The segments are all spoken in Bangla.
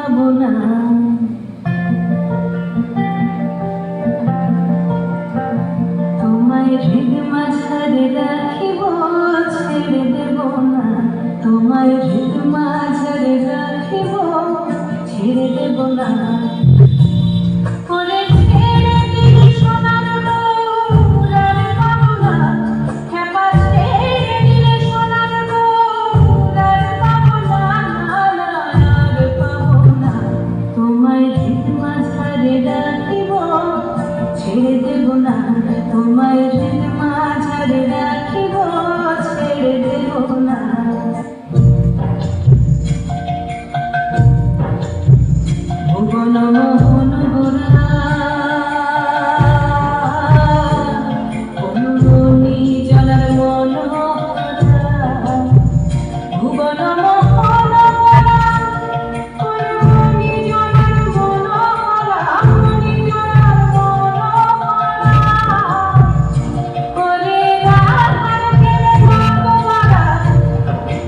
পাবো না। তোমায় হৃদ মাঝারে রাখিব, ছেড়ে দেব না। তোমায় হৃদ মাঝারে রাখিব, ছেড়ে দেব না। করে ছেড়ে দিলি সোনার গৌর আর পাবো না। খেপা ছেড়ে দিলে সোনার গৌর আর পাবো না, আর পাবো না। তোমায় হৃদ মাঝারে রাখিব, ছেড়ে দেব না। তোমায় হৃদ মাঝারে রাখিব, ছেড়ে দেব না। ভুবন মোহন গোরা অনুরণী জলার মনোহরা। ভুবন মোহন গোরা অনুরণী জলার মনোহরা, মণি জলার মনোহরা। করে রাখার গেলে ভগবারা,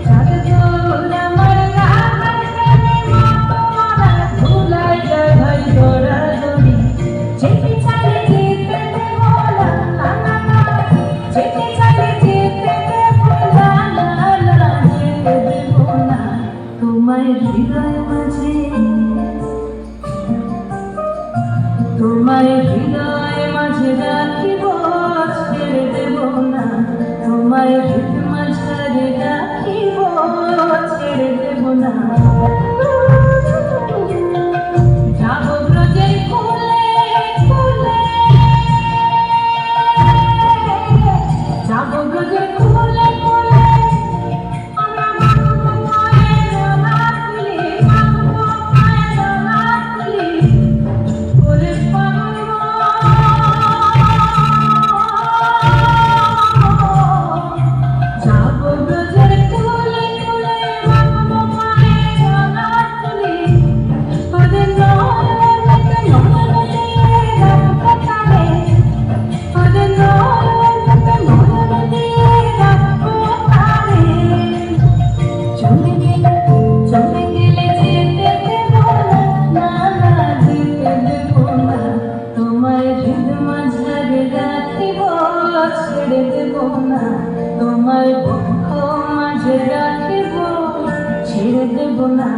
চাঁদ তোল আমার রাখার গেলে ভগবারা। ধুলাই যায় ভাই দৌড়াদৌড়ি, যেতে চাইলে যেতে দেব না, না না না। যেতে চাইলে যেতে দেব না, না না, যেতে দেব না। তোমায় হৃদয় মাঝে, তোমায় হৃদয় মাঝে রাখিব, ছেড়ে দেব না। তোমায় হৃদ মাঝারে রাখিব, ছেড়ে দেব না। যাব ব্রজের কুলে কুলে, যাব ব্রজের কুলে কুলে। আমরা মাগবো মায়ের রাখলি, মাগবো মায়ের রাখলি। করে পাবো যাব ব্রজের কুলে কুলে, মাগবো মায়ের রাখলি। করে নয়নতে নয়নতে রাখবো তারে, করে নয়নতে নয়নতে রাখবো তারে। চলে গেলে যেতে দেব না, না না, যেতে দেব না। তোমায় হৃদ মাঝারে রাখিব, ছেড়ে দেব না। তোমায় বক্ষ মাঝে রাখিব, ছেড়ে দেব না।